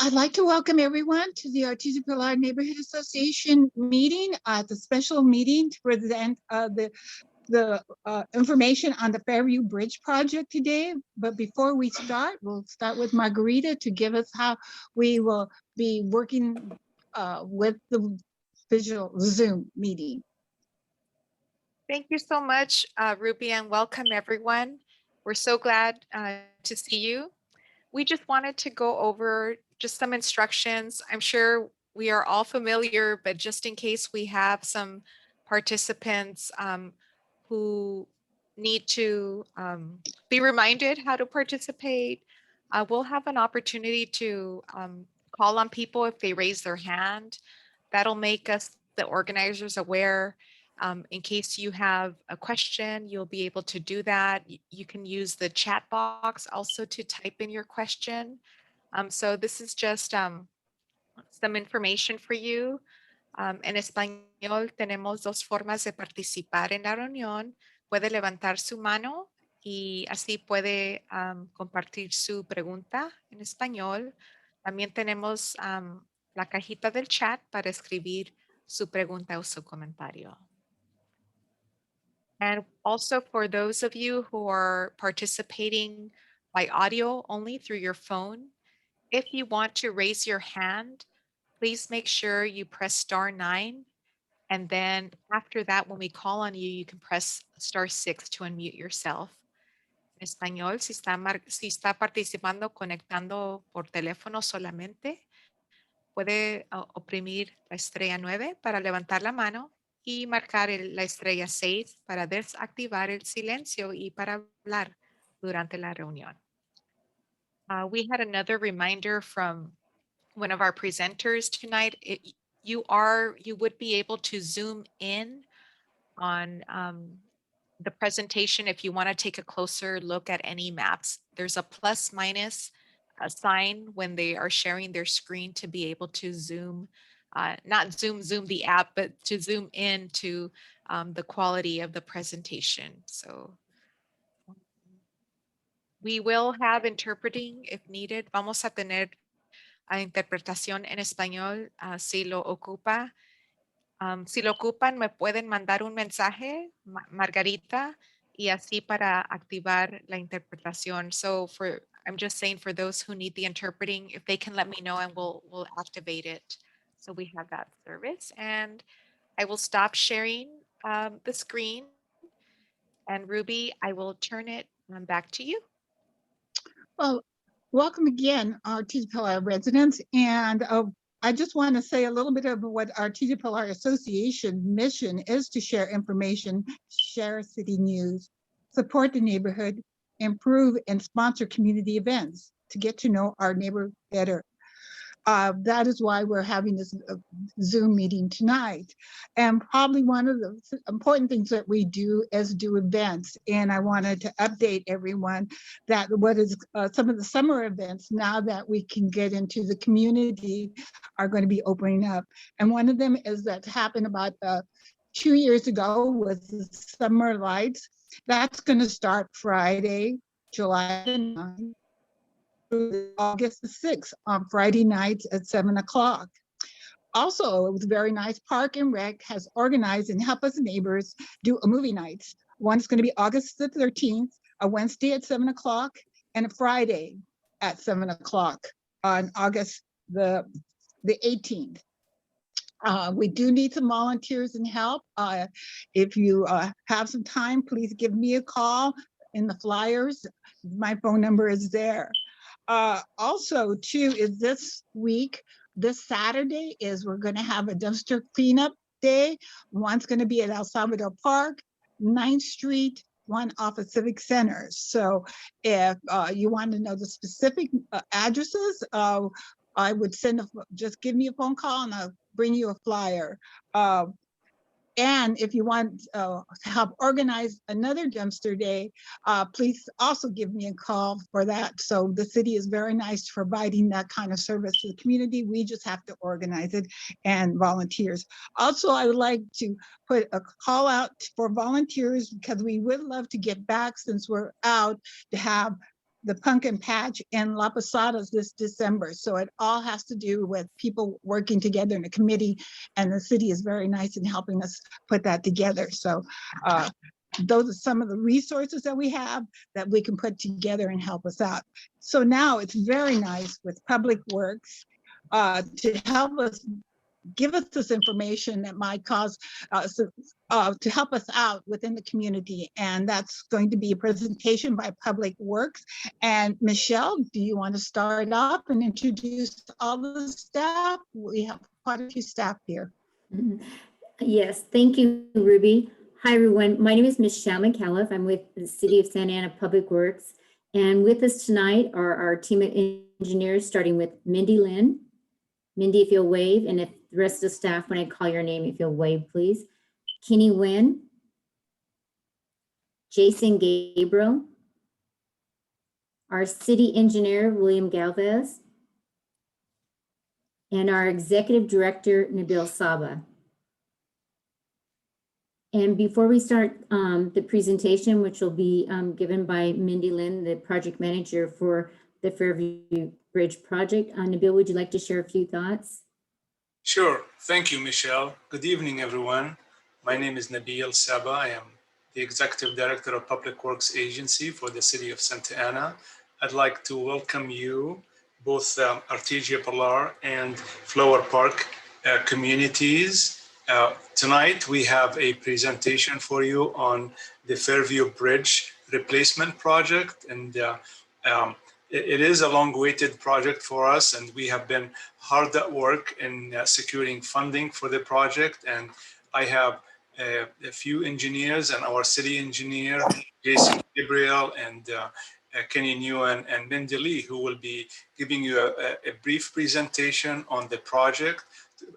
I'd like to welcome everyone to the Artesia Pilar Neighborhood Association meeting, the special meeting to present the information on the Fairview Bridge project today. But before we start, we'll start with Margarita to give us how we will be working with the visual Zoom meeting. Thank you so much, Ruby, and welcome everyone. We're so glad to see you. We just wanted to go over just some instructions. I'm sure we are all familiar, but just in case we have some participants who need to be reminded how to participate, we'll have an opportunity to call on people if they raise their hand. That'll make us, the organizers, aware. In case you have a question, you'll be able to do that. You can use the chat box also to type in your question. So this is just some information for you. En español tenemos dos formas de participar en la reunión. Puede levantar su mano y así puede compartir su pregunta en español. También tenemos la cajita del chat para escribir su pregunta o su comentario. And also for those of you who are participating by audio only through your phone, if you want to raise your hand, please make sure you press *9. And then after that, when we call on you, you can press *6 to unmute yourself. En español, si está participando conectando por teléfono solamente, puede oprimir la estrella 9 para levantar la mano y marcar la estrella 6 para desactivar el silencio y para hablar durante la reunión. We had another reminder from one of our presenters tonight. You would be able to zoom in on the presentation if you want to take a closer look at any maps. There's a plus minus sign when they are sharing their screen to be able to zoom, not zoom the app, but to zoom in to the quality of the presentation. So we will have interpreting if needed. Vamos a tener interpretación en español si lo ocupa. Si lo ocupan, me pueden mandar un mensaje, Margarita, y así para activar la interpretación. So I'm just saying for those who need the interpreting, if they can let me know and we'll activate it. So we have that service, and I will stop sharing the screen. And Ruby, I will turn it back to you. Well, welcome again, Artesia Pilar residents. And I just want to say a little bit of what Artesia Pilar Association mission is: to share information, share city news, support the neighborhood, improve and sponsor community events to get to know our neighbor better. That is why we're having this Zoom meeting tonight. And probably one of the important things that we do is do events. And I wanted to update everyone that what is some of the summer events, now that we can get into the community, are going to be opening up. And one of them is that happened about 2 years ago with the Summer Lights. That's going to start Friday, July 9th. August the 6th on Friday nights at 7 o'clock. Also, it was very nice. Park and Rec has organized and helped us neighbors do a movie nights. One's going to be August the 13th, a Wednesday at 7 o'clock, and a Friday at 7 o'clock on August the 18th. We do need some volunteers and help. If you have some time, please give me a call in the flyers. My phone number is there. Also, too, is this week, this Saturday, is we're going to have a dumpster cleanup day. One's going to be at El Salvador Park, 9th Street, one off of Civic Center. So if you want to know the specific addresses, I would just give me a phone call and I'll bring you a flyer. And if you want to help organize another dumpster day, please also give me a call for that. So the city is very nice for providing that kind of service to the community. We just have to organize it and volunteers. Also, I would like to put a call out for volunteers, because we would love to get back, since we're out, to have the pumpkin patch in La Posadas this December. So it all has to do with people working together in a committee, and the city is very nice in helping us put that together. So those are some of the resources that we have that we can put together and help us out. So now it's very nice with Public Works to help us, give us this information that might cause to help us out within the community. And that's going to be a presentation by Public Works. And Michelle, do you want to start off and introduce all the staff? We have quite a few staff here. Yes, thank you, Ruby. Hi, everyone. My name is Michelle McAuliffe. I'm with the City of Santa Ana Public Works. And with us tonight are our team of engineers, starting with Mindy Lynn. Mindy, if you'll wave, and if the rest of the staff, when I call your name, if you'll wave, please. Kenny Nguyen, Jason Gabriel, our city engineer, William Galvez, and our executive director, Nabil Saba. And before we start the presentation, which will be given by Mindy Lynn, the project manager for the Fairview Bridge project, Nabil, would you like to share a few thoughts? Sure. Thank you, Michelle. Good evening, everyone. My name is Nabil Saba. I am the Executive Director of Public Works Agency for the City of Santa Ana. I'd like to welcome you, both Artesia, Pilar, and Flower Park communities. Tonight, we have a presentation for you on the Fairview Bridge replacement project. And it is a long-awaited project for us, and we have been hard at work in securing funding for the project. And I have a few engineers and our city engineer, Jason Gabriel, and Kenny Nguyen and Mindy Lee, who will be giving you a brief presentation on the project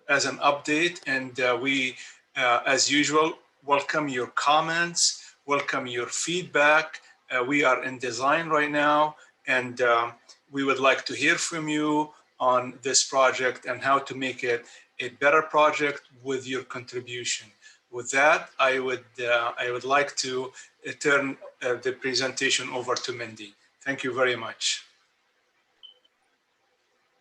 as an update. And we, as usual, welcome your comments, welcome your feedback. We are in design right now, and we would like to hear from you on this project and how to make it a better project with your contribution. With that, I would like to turn the presentation over to Mindy. Thank you very much.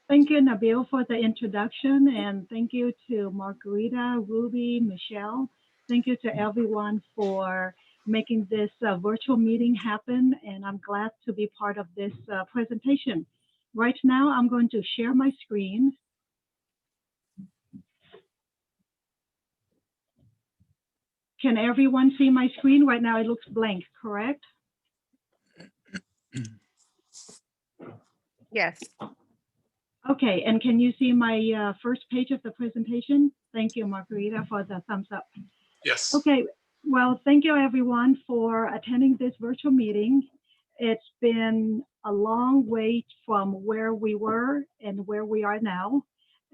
Thank you, Nabil, for the introduction, and thank you to Margarita, Ruby, Michelle. Thank you to everyone for making this virtual meeting happen, and I'm glad to be part of this presentation. Right now, I'm going to share my screen. Can everyone see my screen? Right now, it looks blank, correct? Yes. Okay, and can you see my first page of the presentation? Thank you, Margarita, for the thumbs up. Yes. Okay, well, thank you everyone for attending this virtual meeting. It's been a long wait from where we were and where we are now.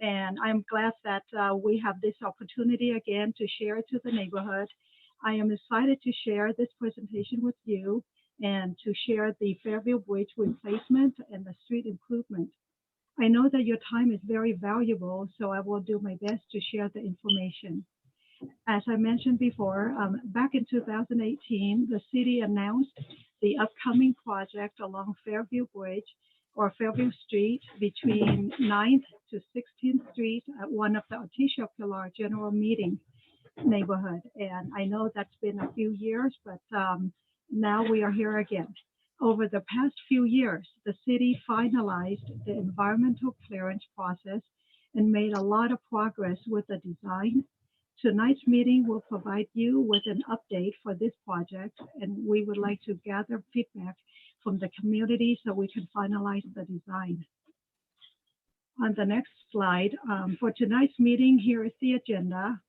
And I'm glad that we have this opportunity again to share it to the neighborhood. I am excited to share this presentation with you and to share the Fairview Bridge replacement and the street improvement. I know that your time is very valuable, so I will do my best to share the information. As I mentioned before, back in 2018, the city announced the upcoming project along Fairview Bridge or Fairview Street between 9th to 16th Street at one of the Artesia Pilar General Meeting neighborhood. And I know that's been a few years, but now we are here again. Over the past few years, the city finalized the environmental clearance process and made a lot of progress with the design. Tonight's meeting will provide you with an update for this project, and we would like to gather feedback from the community so we can finalize the design. On the next slide, for tonight's meeting, here is the agenda.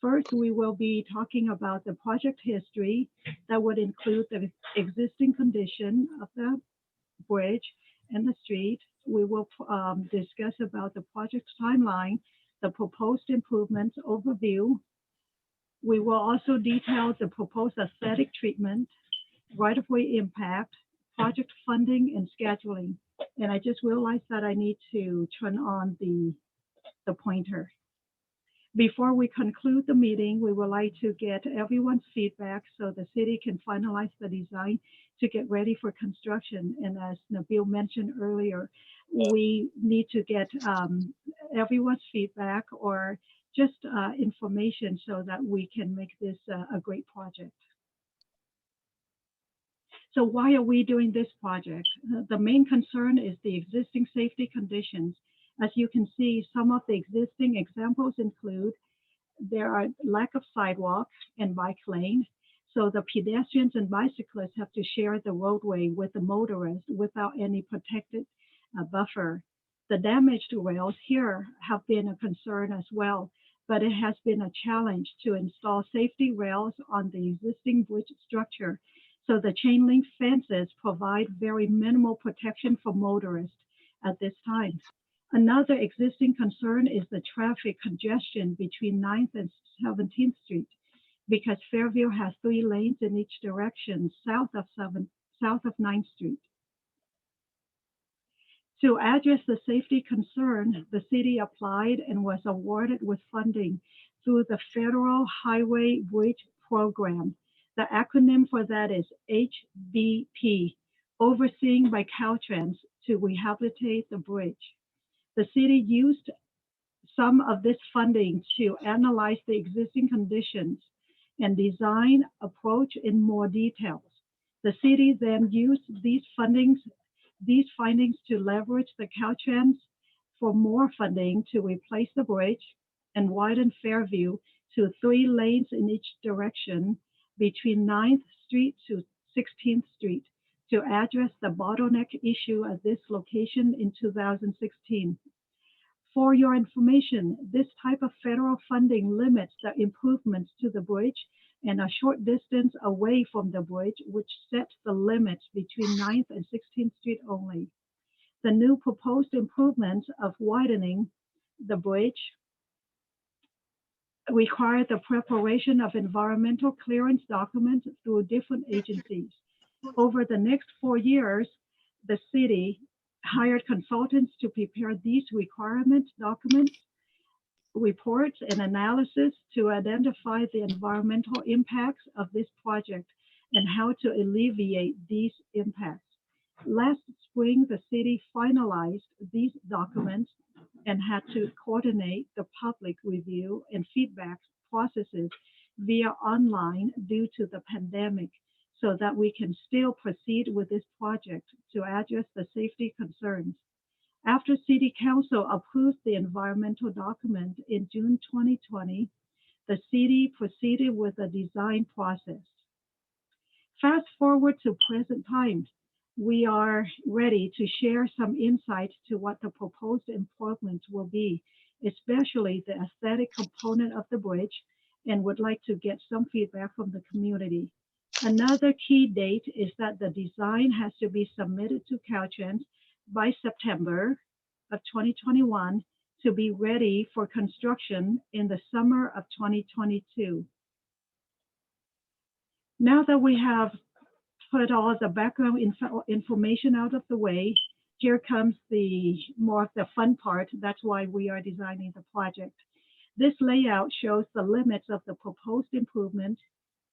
First, we will be talking about the project history that would include the existing condition of the bridge and the street. We will discuss about the project's timeline, the proposed improvements overview. We will also detail the proposed aesthetic treatment, right-of-way impact, project funding, and scheduling. And I just realized that I need to turn on the pointer. Before we conclude the meeting, we would like to get everyone's feedback so the city can finalize the design to get ready for construction. And as Nabil mentioned earlier, we need to get everyone's feedback or just information so that we can make this a great project. So why are we doing this project? The main concern is the existing safety conditions. As you can see, some of the existing examples include there are lack of sidewalk and bike lane. So the pedestrians and bicyclists have to share the roadway with the motorist without any protected buffer. The damaged rails here have been a concern as well, but it has been a challenge to install safety rails on the existing bridge structure. So the chain link fences provide very minimal protection for motorists at this time. Another existing concern is the traffic congestion between 9th and 17th Street, because Fairview has 3 lanes in each direction south of 9th Street. To address the safety concern, the city applied and was awarded with funding through the Federal Highway Bridge Program. The acronym for that is HBP, overseen by Caltrans to rehabilitate the bridge. The city used some of this funding to analyze the existing conditions and design approach in more details. The city then used these findings to leverage the Caltrans for more funding to replace the bridge and widen Fairview to 3 lanes in each direction between 9th Street to 16th Street to address the bottleneck issue at this location in 2016. For your information, this type of federal funding limits the improvements to the bridge and a short distance away from the bridge, which sets the limits between 9th and 16th Street only. The new proposed improvements of widening the bridge require the preparation of environmental clearance documents through different agencies. Over the next 4 years, the city hired consultants to prepare these requirement documents, reports, and analysis to identify the environmental impacts of this project and how to alleviate these impacts. Last spring, the city finalized these documents and had to coordinate the public review and feedback processes via online due to the pandemic, so that we can still proceed with this project to address the safety concerns. After City Council approved the environmental document in June 2020, the city proceeded with the design process. Fast forward to present times, we are ready to share some insights to what the proposed improvements will be, especially the aesthetic component of the bridge, and would like to get some feedback from the community. Another key date is that the design has to be submitted to Caltrans by September of 2021 to be ready for construction in the summer of 2022. Now that we have put all the background information out of the way, here comes the more of the fun part. That's why we are designing the project. This layout shows the limits of the proposed improvement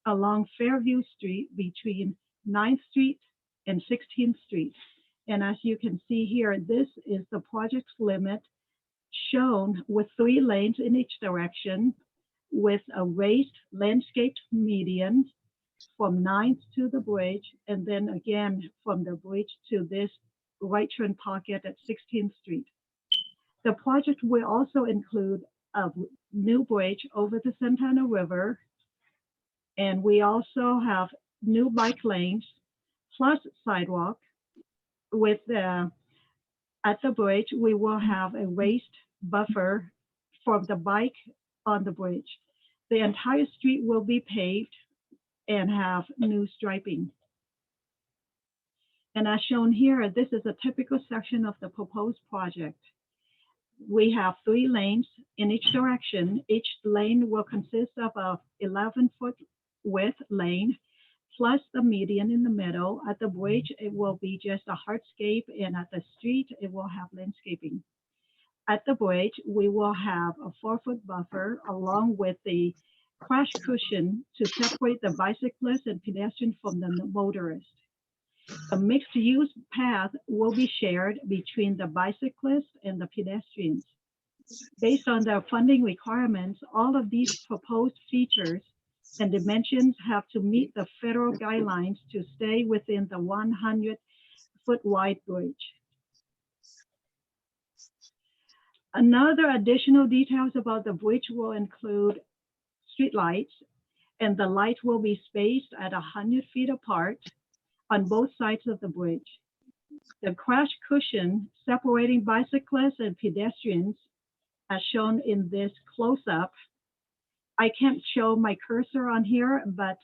along Fairview Street between 9th Street and 16th Street. And as you can see here, this is the project's limit shown with 3 lanes in each direction with a raised landscaped median from 9th to the bridge, and then again from the bridge to this right turn pocket at 16th Street. The project will also include a new bridge over the Santana River, and we also have new bike lanes plus sidewalk. With at the bridge, we will have a raised buffer from the bike on the bridge. The entire street will be paved and have new striping. And as shown here, this is a typical section of the proposed project. We have 3 lanes in each direction. Each lane will consist of a 11-foot width lane, plus the median in the middle. At the bridge, it will be just a hardscape, and at the street, it will have landscaping. At the bridge, we will have a 4-foot buffer along with the crash cushion to separate the bicyclist and pedestrian from the motorist. A mixed-use path will be shared between the bicyclists and the pedestrians. Based on the funding requirements, all of these proposed features and dimensions have to meet the federal guidelines to stay within the 100-foot wide bridge. Another additional details about the bridge will include streetlights, and the lights will be spaced at 100 feet apart on both sides of the bridge. The crash cushion separating bicyclists and pedestrians, as shown in this close-up. I can't show my cursor on here, but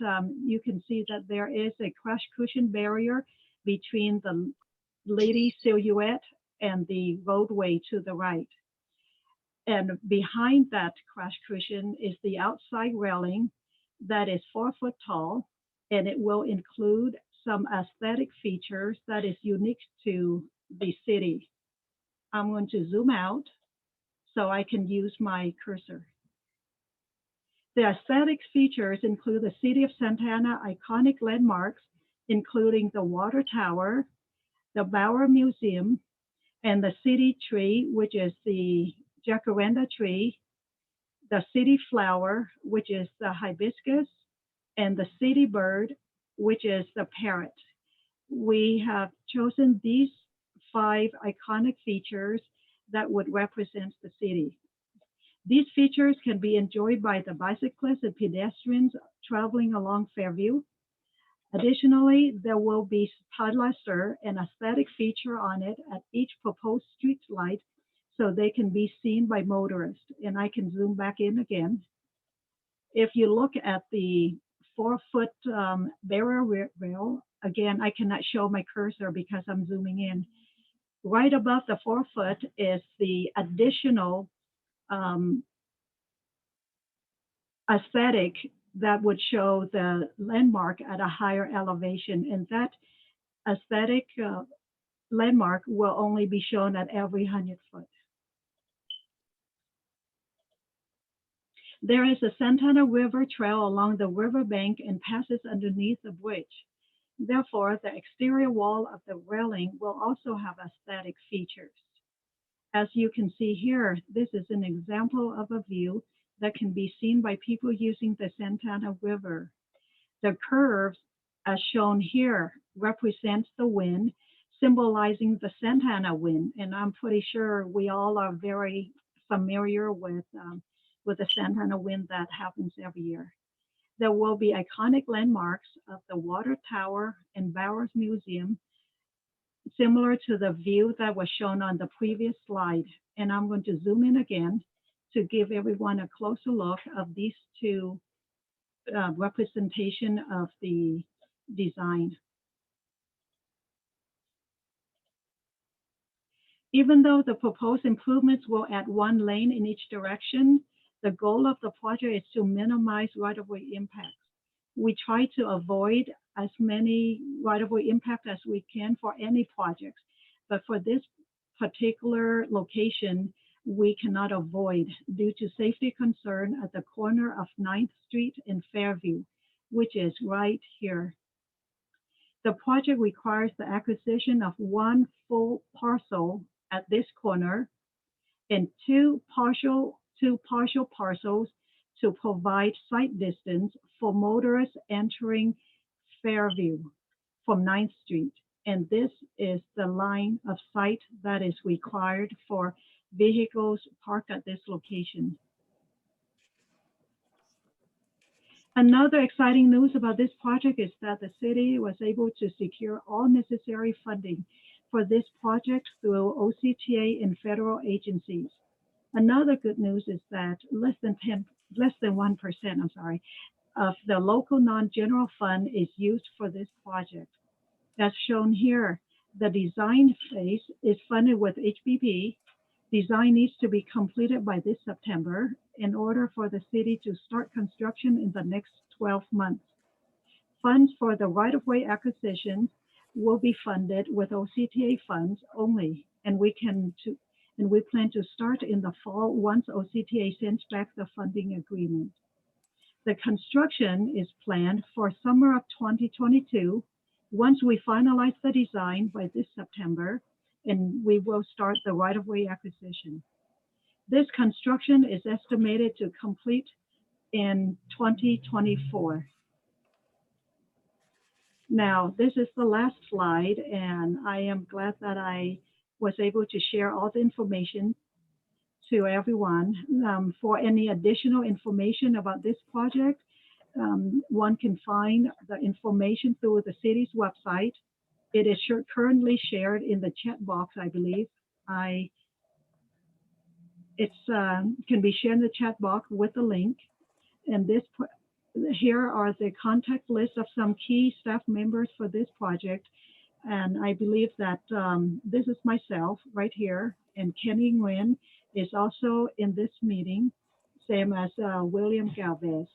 you can see that there is a crash cushion barrier between the lady silhouette and the roadway to the right. And behind that crash cushion is the outside railing that is 4 foot tall, and it will include some aesthetic features that is unique to the city. I'm going to zoom out so I can use my cursor. The aesthetic features include the City of Santa Ana iconic landmarks, including the Water Tower, the Bauer Museum, and the city tree, which is the jacaranda tree, the city flower, which is the hibiscus, and the city bird, which is the parrot. We have chosen these 5 iconic features that would represent the city. These features can be enjoyed by the bicyclists and pedestrians traveling along Fairview. Additionally, there will be spotlights, an aesthetic feature on it at each proposed street light, so they can be seen by motorists. And I can zoom back in again. If you look at the 4 foot barrier rail, again, I cannot show my cursor because I'm zooming in. Right above the 4 foot is the additional aesthetic that would show the landmark at a higher elevation. And that aesthetic landmark will only be shown at every 100 foot. There is a Santa Ana River Trail along the riverbank and passes underneath the bridge. Therefore, the exterior wall of the railing will also have aesthetic features. As you can see here, this is an example of a view that can be seen by people using the Santa Ana River. The curves, as shown here, represent the wind, symbolizing the Santa Ana wind. And I'm pretty sure we all are very familiar with the Santa Ana wind that happens every year. There will be iconic landmarks of the Water Tower and Bowers Museum, similar to the view that was shown on the previous slide. And I'm going to zoom in again to give everyone a closer look of these 2 representation of the design. Even though the proposed improvements will add 1 lane in each direction, the goal of the project is to minimize right-of-way impacts. We try to avoid as many right-of-way impacts as we can for any projects, but for this particular location, we cannot avoid due to safety concern at the corner of 9th Street and Fairview, which is right here. The project requires the acquisition of 1 full parcel at this corner and 2 partial parcels to provide sight distance for motorists entering Fairview from 9th Street. And this is the line of sight that is required for vehicles parked at this location. Another exciting news about this project is that the city was able to secure all necessary funding for this project through OCTA and federal agencies. Another good news is that less than 1%, of the local non-general fund is used for this project. As shown here, the design phase is funded with HPP. Design needs to be completed by this September in order for the city to start construction in the next 12 months. Funds for the right-of-way acquisition will be funded with OCTA funds only, and we plan to start in the fall once OCTA sends back the funding agreement. The construction is planned for summer of 2022 Once we finalize the design by this September, and we will start the right-of-way acquisition. This construction is estimated to complete in 2024. Now, this is the last slide, and I am glad that I was able to share all the information to everyone. For any additional information about this project, one can find the information through the city's website. It is currently shared in the chat box, I believe. It can be shared in the chat box with the link. And here are the contact list of some key staff members for this project. And I believe that this is myself right here, and Kenny Nguyen is also in this meeting, same as William Galvez.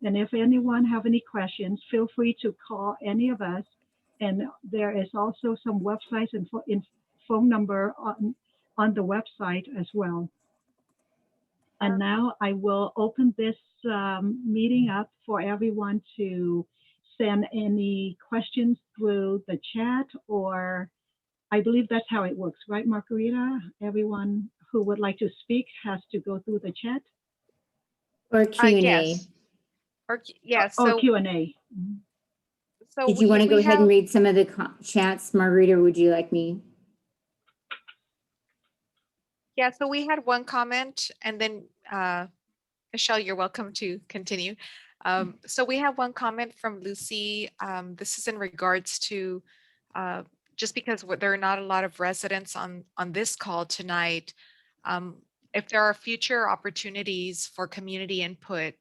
And if anyone have any questions, feel free to call any of us. And there is also some websites and phone number on the website as well. And now I will open this meeting up for everyone to send any questions through the chat, or I believe that's how it works, right, Margarita? Everyone who would like to speak has to go through the chat? Or Q&A. Yes. Or yeah, so Q&A. so Did you want to go ahead have, and read some of the chats, Margarita, or would you like me? yeah, so we had one comment, and then Michelle, you're welcome to continue. So we have one comment from Lucy. This is in regards to just because there are not a lot of residents on this call tonight. If there are future opportunities for community input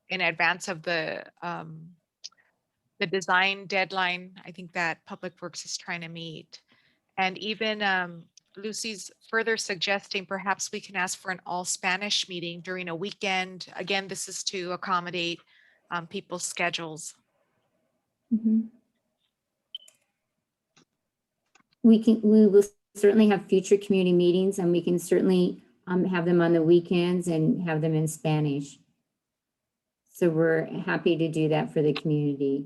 in advance of the design deadline, I think that Public Works is trying to meet. And even Lucy's further suggesting perhaps we can ask for an all Spanish meeting during a weekend. Again, this is to accommodate people's schedules. Mm-hmm. We will certainly have future community meetings, and we can certainly have them on the weekends and have them in Spanish. So we're happy to do that for the community.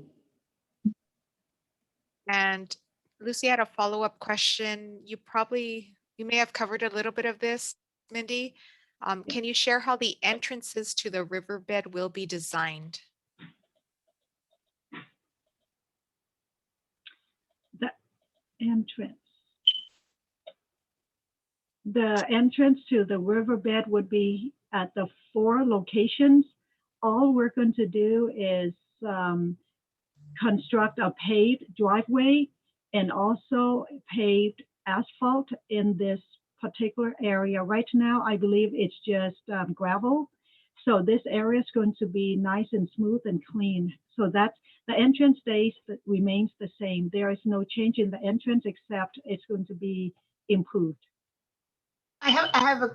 And Lucy had a follow-up question. You may have covered a little bit of this, Mindy. Can you share how the entrances to the riverbed will be designed? The entrance. The entrance to the riverbed would be at the 4 locations. All we're going to do is construct a paved driveway and also paved asphalt in this particular area. Right now, I believe it's just gravel. So this area is going to be nice and smooth and clean. So that's the entrance remains the same. There is no change in the entrance, except it's going to be improved. I have a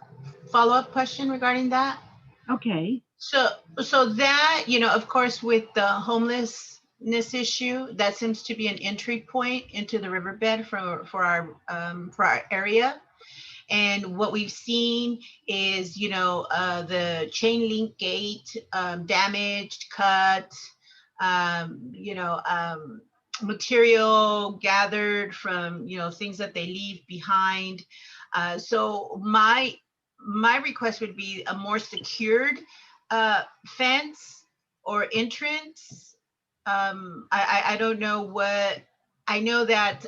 follow-up question regarding that. Okay. So that, of course, with the homelessness issue, that seems to be an entry point into the riverbed for our area. And what we've seen is, the chain link gate damaged, cut, material gathered from, things that they leave behind. So my request would be a more secured fence or entrance. I don't know what, I know that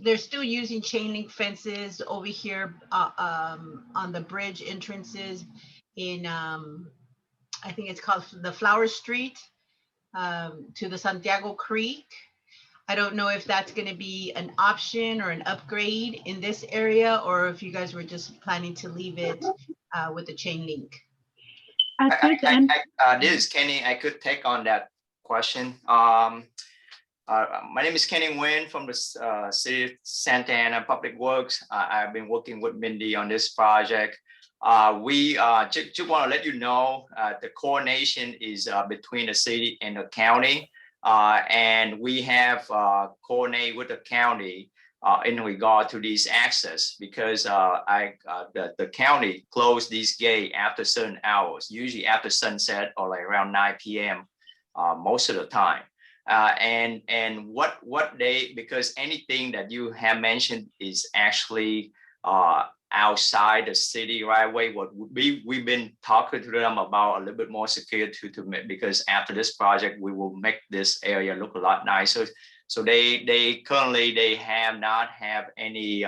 they're still using chain link fences over here on the bridge entrances in, I think it's called the Flower Street to the Santiago Creek. I don't know if that's going to be an option or an upgrade in this area, or if you guys were just planning to leave it with the chain link. This is Kenny. I could take on that question. My name is Kenny Nguyen from the City of Santa Ana Public Works. I've been working with Mindy on this project. We just want to let you know the coordination is between the city and the county. And we have coordinated with the county in regard to these access, because the county closed these gates after certain hours, usually after sunset or like around 9 p.m. Most of the time. And what they, because anything that you have mentioned is actually outside the city right away. What we've been talking to them about a little bit more secure to make, because after this project we will make this area look a lot nicer. So they currently they have not have any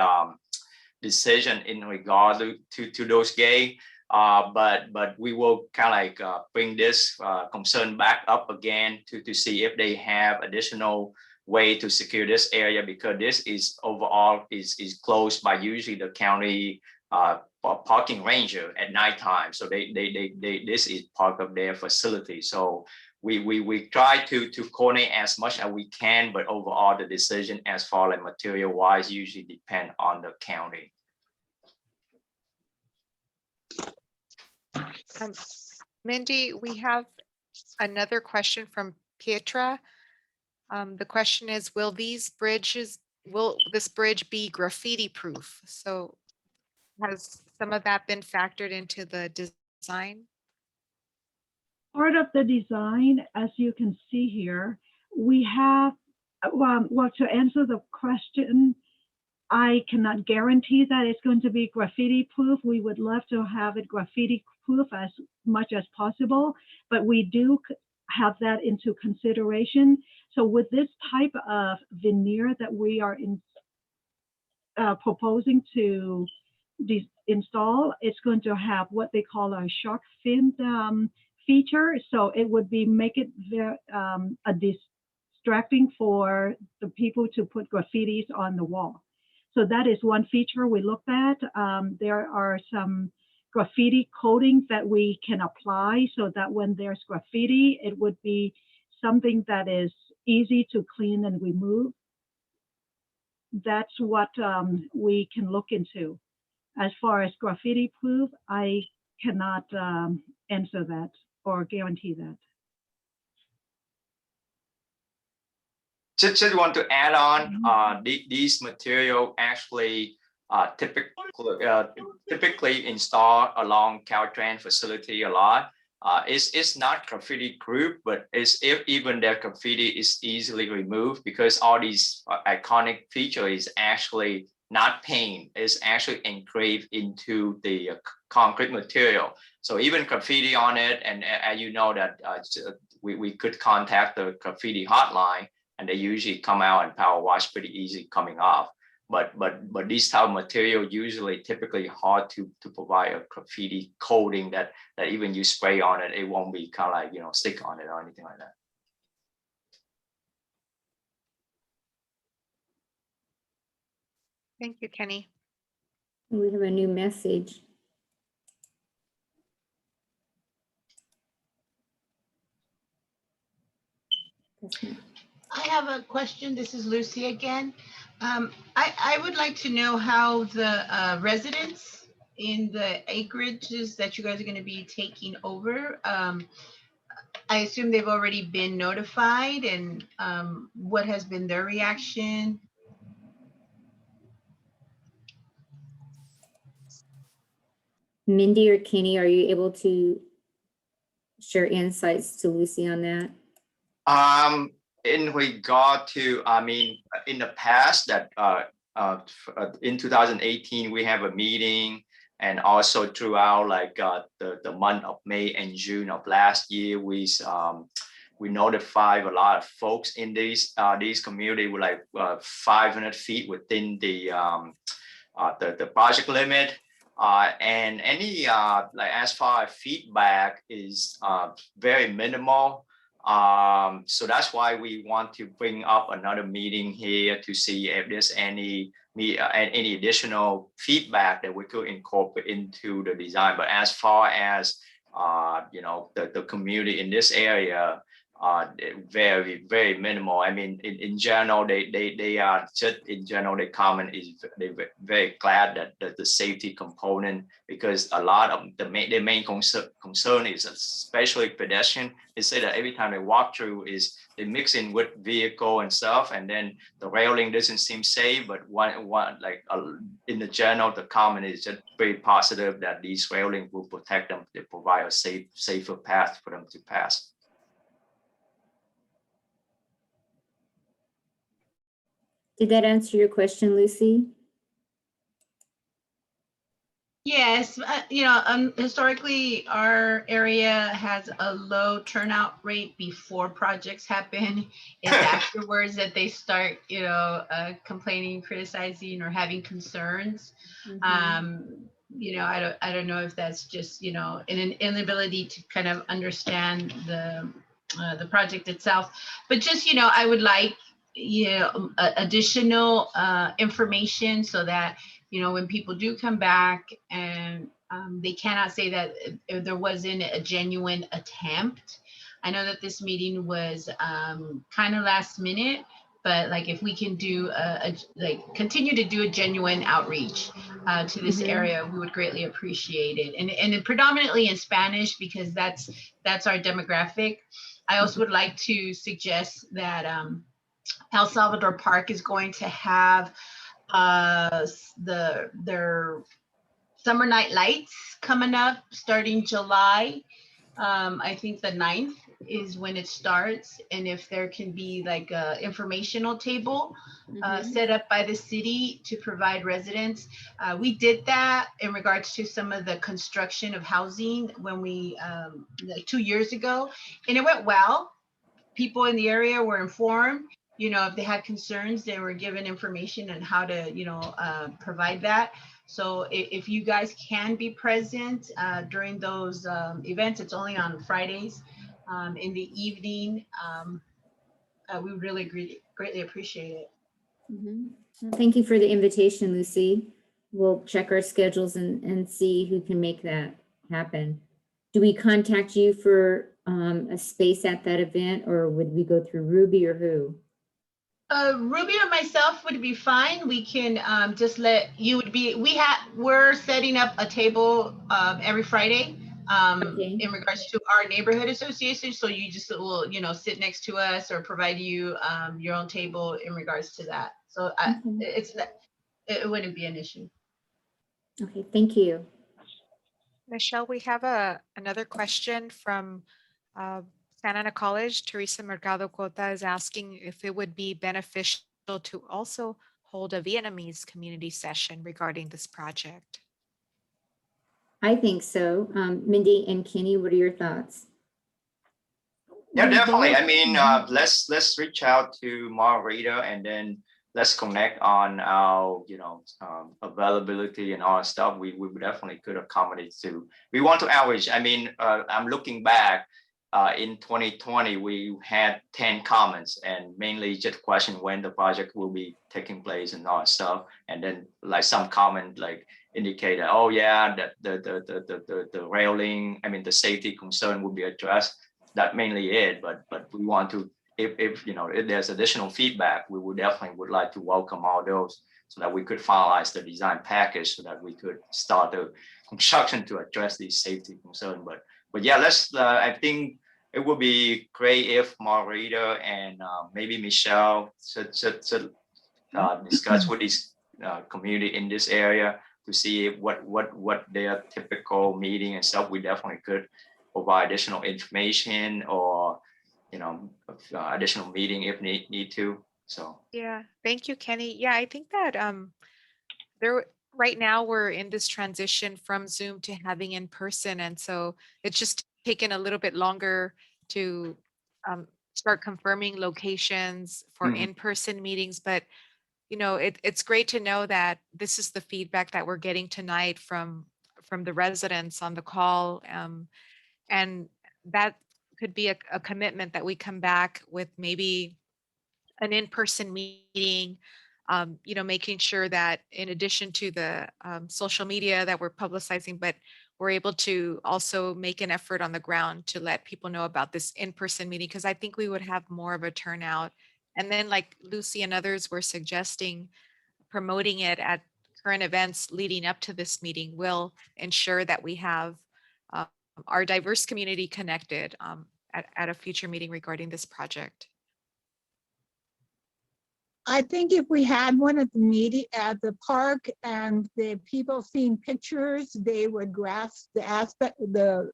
decision in regard to those gay. But we will kind of like bring this concern back up again to see if they have additional way to secure this area, because this is overall is closed by usually the county parking ranger at nighttime. So they this is part of their facility. So we try to coordinate as much as we can, but overall the decision as far as material wise usually depend on the county. Mindy, we have another question from Pietra. The question is, will this bridge be graffiti proof? So has some of that been factored into the design? Part of the design, as you can see here, we have, well, to answer the question, I cannot guarantee that it's going to be graffiti proof. We would love to have it graffiti proof as much as possible, but we do have that into consideration. So with this type of veneer that we are proposing to install, it's going to have what they call a shark fin feature. So it would be make it very distracting for the people to put graffitis on the wall. So that is one feature we looked at. There are some graffiti coatings that we can apply so that when there's graffiti, it would be something that is easy to clean and remove. That's what we can look into. As far as graffiti proof, I cannot answer that or guarantee that. Just want to add on, these material actually typically installed along Caltrans facility a lot. It's not graffiti group, but it's if even their graffiti is easily removed, because all these iconic feature is actually not paint, it's actually engraved into the concrete material. So even graffiti on it, and you know that we could contact the graffiti hotline, and they usually come out and power wash pretty easy coming off. But these type of material usually typically hard to provide a graffiti coating that even you spray on it, it won't be kind of like, you know, stick on it or anything like that. Thank you, Kenny. We have a new message. I have a question. This is Lucy again. I would like to know how the residents in the acreages that you guys are going to be taking over, I assume they've already been notified, and what has been their reaction? Mindy or Kenny, are you able to share insights to Lucy on that? In regard to, I mean, in the past that in 2018, we have a meeting, and also throughout like the month of May and June of last year, we notified a lot of folks in these community with like 500 feet within the project limit. And any like as far as feedback is very minimal. So that's why we want to bring up another meeting here to see if there's any additional feedback that we could incorporate into the design. But as far as you know, the community in this area, very, very minimal. I mean, in general, they are just in general, the comment is they're very glad that the safety component, because a lot of their main concern is especially pedestrian. They say that every time they walk through is they mix in with vehicle and stuff, and then the railing doesn't seem safe. But one like in the general, the comment is just very positive that these railing will protect them. They provide a safer path for them to pass. Did that answer your question, Lucy? Yes, historically, our area has a low turnout rate before projects happen. It's afterwards that they start, complaining, criticizing, or having concerns. I don't know if that's just, an inability to kind of understand the project itself, but just, I would like, additional information so that when people do come back and they cannot say that there wasn't a genuine attempt. I know that this meeting was kind of last minute, but like if we can do continue to do a genuine outreach to this area, we would greatly appreciate it. And predominantly in Spanish, because that's our demographic. I also would like to suggest that El Salvador Park is going to have their summer night lights coming up starting July. I think the 9th is when it starts, and if there can be like a informational table set up by the city to provide residents. We did that in regards to some of the construction of housing when we 2 years ago, and it went well. People in the area were informed. If they had concerns, they were given information on how to, provide that. So if you guys can be present during those events, it's only on Fridays in the evening. We would really greatly appreciate it. Well, thank you for the invitation, Lucy. We'll check our schedules and see who can make that happen. Do we contact you for a space at that event, or would we go through Ruby or who? Ruby or myself would be fine. We can just let you be. We're setting up a table every Friday in regards to our neighborhood association. So you just will, sit next to us or provide you your own table in regards to that. So it wouldn't be an issue. Okay, thank you. Michelle, we have another question from Santa Ana College. Teresa Mercado Cota is asking if it would be beneficial to also hold a Vietnamese community session regarding this project. I think so. Mindy and Kenny, what are your thoughts? Yeah, definitely. I mean, let's reach out to Margarita and then let's connect on our, availability and all that stuff. We definitely could accommodate too. We want to outreach. I mean, I'm looking back in 2020, we had 10 comments and mainly just question when the project will be taking place and all that stuff. And then like some comment like indicated, oh yeah, that the railing, I mean, the safety concern will be addressed. That mainly it, but we want to, if there's additional feedback, we would like to welcome all those so that we could finalize the design package so that we could start the construction to address these safety concerns. But yeah, I think it would be great if Margarita and maybe Michelle should discuss with this community in this area to see what their typical meeting and stuff. We definitely could provide additional information or additional meeting if need to. So yeah, thank you, Kenny. Yeah, I think that right now we're in this transition from Zoom to having in person, and so it's just taken a little bit longer to start confirming locations for in-person meetings. But it's great to know that this is the feedback that we're getting tonight from the residents on the call, and that could be a commitment that we come back with maybe an in-person meeting, making sure that in addition to the social media that we're publicizing, but we're able to also make an effort on the ground to let people know about this in-person meeting, because I think we would have more of a turnout. And then like Lucy and others were suggesting, promoting it at current events leading up to this meeting will ensure that we have our diverse community connected at a future meeting regarding this project. I think if we had one at the meeting at the park and the people seeing pictures, they would grasp the aspect, the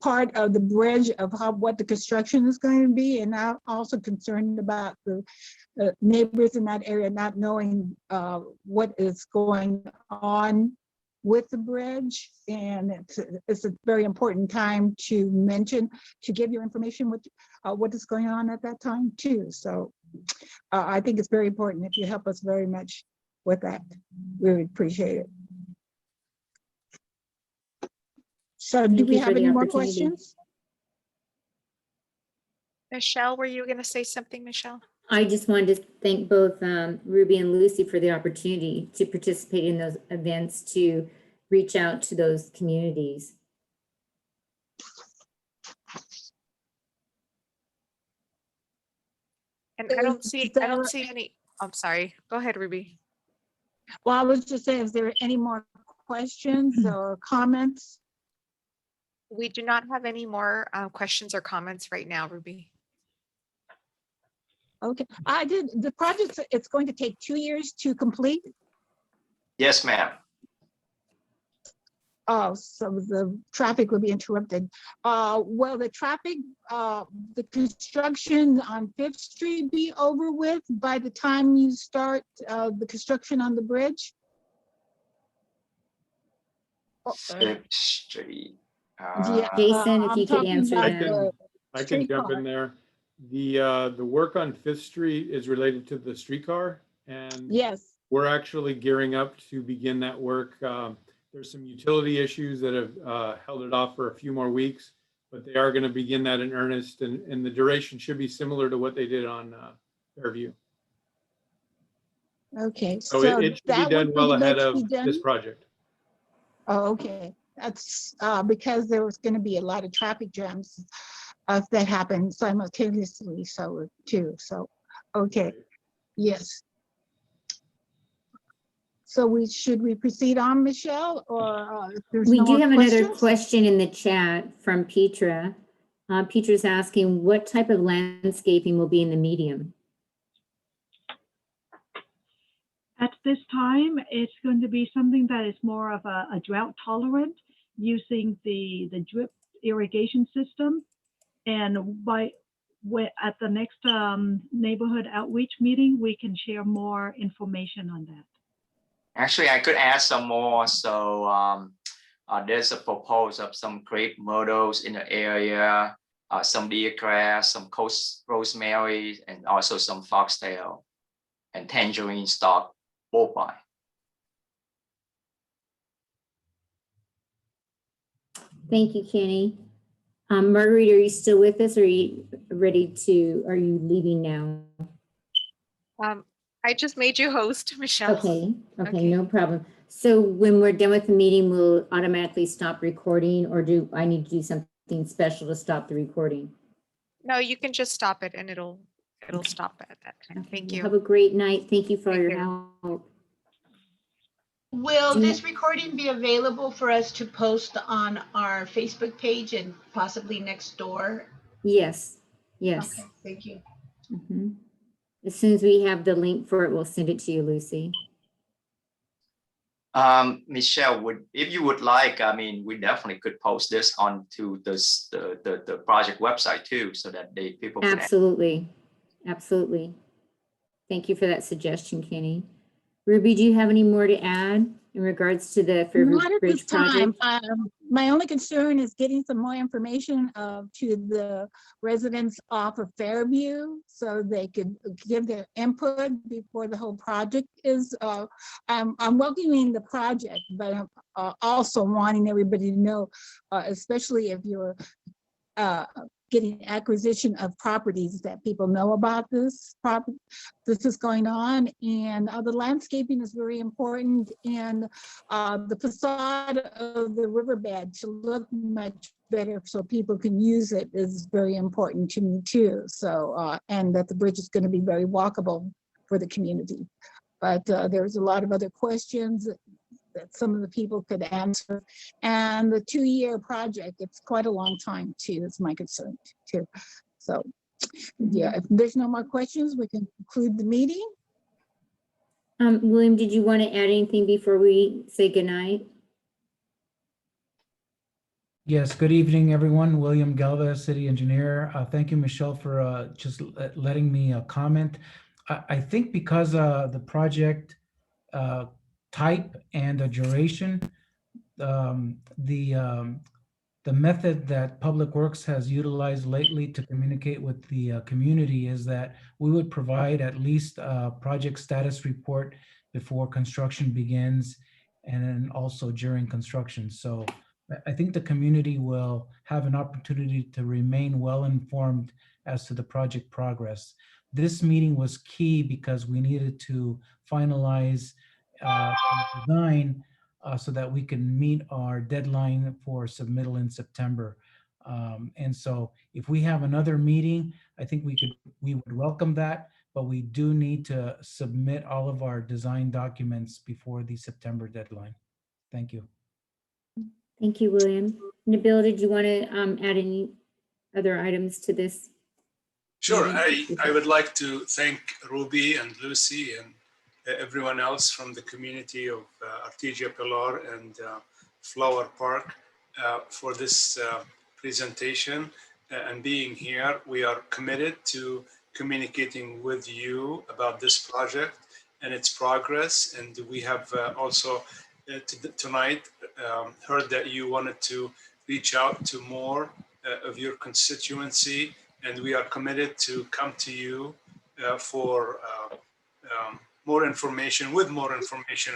part of the bridge of what the construction is going to be. And I'm also concerned about the neighbors in that area not knowing what is going on with the bridge, and it's a very important time to mention, to give you information what is going on at that time too. So I think it's very important if you help us very much with that. We would appreciate it. So do Thank we you for have the any more opportunity. questions? Michelle, were you going to say something, Michelle? I just wanted to thank both Ruby and Lucy for the opportunity to participate in those events, to reach out to those communities. And I don't see any, I'm sorry. Go ahead, Ruby. Well, I was just saying, is there any more questions or comments? We do not have any more questions or comments right now, Ruby. Okay, the project, it's going to take 2 years to complete. Yes, ma'am. Oh, so the traffic will be interrupted. Will the traffic, the construction on 5th Street be over with by the time you start the construction on the bridge? Fifth Street. Yeah, Jason, if I'm you could talking answer about that. the I can jump streetcar. in there. The work on 5th Street is related to the streetcar, and Yes, we're actually gearing up to begin that work. There's some utility issues that have held it off for a few more weeks, but they are going to begin that in earnest, and the duration should be similar to what they did on Fairview. okay. So it should be that done would well pretty ahead much of be done? this project. Oh, okay. That's because there was going to be a lot of traffic jams if that happened simultaneously, so too. So, okay, yes. So should we proceed on, Michelle, or if there's We no do more have another questions? question in the chat from Petra. Petra's asking, what type of landscaping will be in the medium? At this time, it's going to be something that is more of a drought tolerant, using the drip irrigation system. And at the next neighborhood outreach meeting, we can share more information on that. Actually, I could add some more. So there's a proposal of some crepe myrtles in the area, some deergrass, some coast rosemary, and also some foxtail and tangerine stalk bovine. Thank you, Kenny. Marguerite, are you still with us, or are you are you leaving now? I just made you host, Michelle. Okay, Okay. no problem. So when we're done with the meeting, we'll automatically stop recording, or do I need to do something special to stop the recording? No, you can just stop it and it'll stop at that time. Thank you. Have a great night. Thank you for Thank your you. help. Will Do- this recording be available for us to post on our Facebook page and possibly next door? Yes, yes. Okay, thank you. Mhm. As soon as we have the link for it, we'll send it to you, Lucy. Michelle, if you would like, I mean, we definitely could post this onto the project website too, so that people can. Absolutely, absolutely. Thank you for that suggestion, Kenny. Ruby, do you have any more to add in regards to the Fairview Not at this Bridge time. project? My only concern is getting some more information to the residents off of Fairview so they could give their input before the whole project is. I'm welcoming the project, but I'm also wanting everybody to know, especially if you're getting acquisition of properties, that people know about this property, this is going on, and the landscaping is very important, and the facade of the riverbed to look much better so people can use it is very important to me too. So and that the bridge is going to be very walkable for the community. But there's a lot of other questions that some of the people could answer. And the 2-year project, it's quite a long time too, is my concern too. So yeah, if there's no more questions, we can conclude the meeting. William, did you want to add anything before we say goodnight? Yes, good evening, everyone. William Galvez, City Engineer. Thank you, Michelle, for just letting me comment. I think because the project type and the duration, the method that Public Works has utilized lately to communicate with the community is that we would provide at least a project status report before construction begins and then also during construction. So I think the community will have an opportunity to remain well informed as to the project progress. This meeting was key because we needed to finalize the design so that we can meet our deadline for submittal in September. And so if we have another meeting, I think we would welcome that, but we do need to submit all of our design documents before the September deadline. Thank you. Thank you, William. Nabil, did you want to add any other items to this? Sure. I would like to thank Ruby and Lucy and everyone else from the community of Artesia, Pilar, and Flower Park for this presentation and being here. We are committed to communicating with you about this project and its progress. And we have also tonight heard that you wanted to reach out to more of your constituency, and we are committed to come to you for more information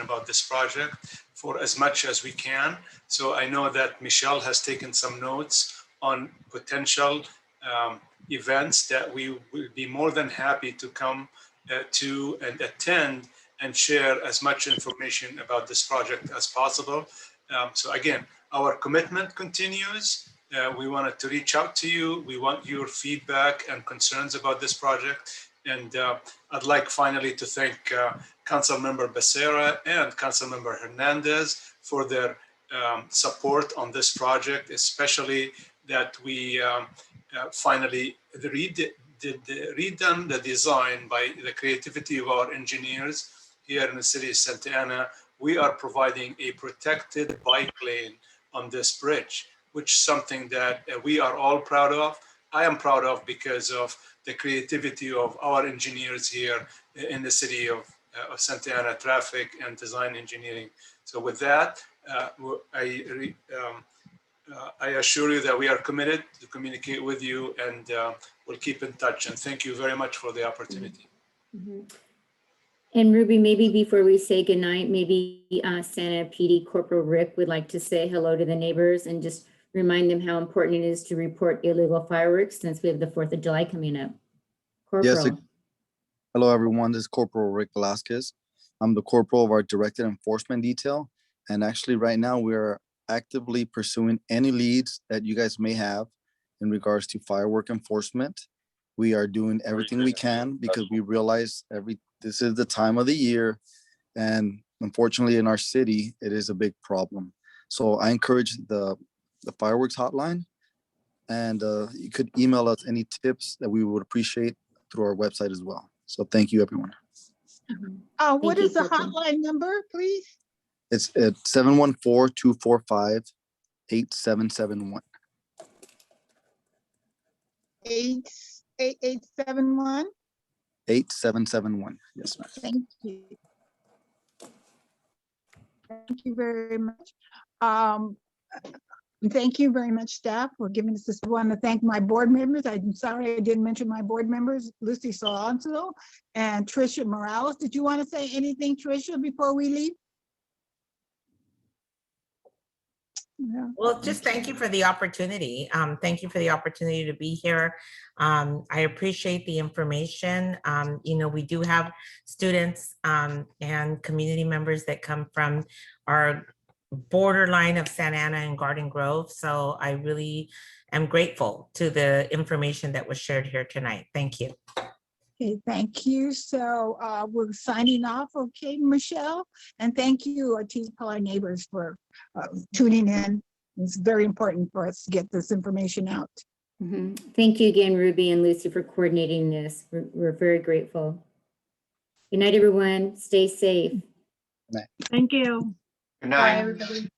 about this project for as much as we can. So I know that Michelle has taken some notes on potential events that we will be more than happy to come to and attend and share as much information about this project as possible. So again, our commitment continues. We wanted to reach out to you. We want your feedback and concerns about this project. And I'd like finally to thank Councilmember Becerra and Councilmember Hernandez for their support on this project, especially that we finally redone the design by the creativity of our engineers here in the city of Santa Ana. We are providing a protected bike lane on this bridge, which is something that we are all proud of. I am proud of because of the creativity of our engineers here in the city of Santa Ana, traffic and design engineering. So with that, I assure you that we are committed to communicate with you, and we'll keep in touch. And thank you very much for the opportunity. Mm-hmm. And Ruby, maybe before we say goodnight, maybe Santa PD Corporal Rick would like to say hello to the neighbors and just remind them how important it is to report illegal fireworks since we have the 4th of July coming up. Corporal. Yes. Hello, everyone. This is Corporal Rick Velasquez. I'm the corporal of our directed enforcement detail. And actually right now we are actively pursuing any leads that you guys may have in regards to firework enforcement. We are doing everything we can because we realize this is the time of the year. And unfortunately in our city, it is a big problem. So I encourage the fireworks hotline, and you could email us any tips that we would appreciate through our website as well. So thank you, everyone. What is the hotline number, please? It's at 714-245-8771. 8871. 8771. Yes, ma'am. Thank you. Thank you very much. Thank you very much, staff, for giving us this. I want to thank my board members. I'm sorry I didn't mention my board members, Lucy Solanzo and Tricia Morales. Did you want to say anything, Tricia, before we leave? Yeah. Well, just thank you for the opportunity. Thank you for the opportunity to be here. I appreciate the information. We do have students and community members that come from our borderline of Santa Ana and Garden Grove. So I really am grateful to the information that was shared here tonight. Thank you. Okay, thank you. So we're signing off, okay, Michelle? And thank you, Artesia Pilar neighbors, for tuning in. It's very important for us to get this information out. Mm-hmm. Thank you again, Ruby and Lucy, for coordinating this. We're very grateful. Good night, everyone. Stay safe. Good night. Thank you. Good night. Bye, everybody.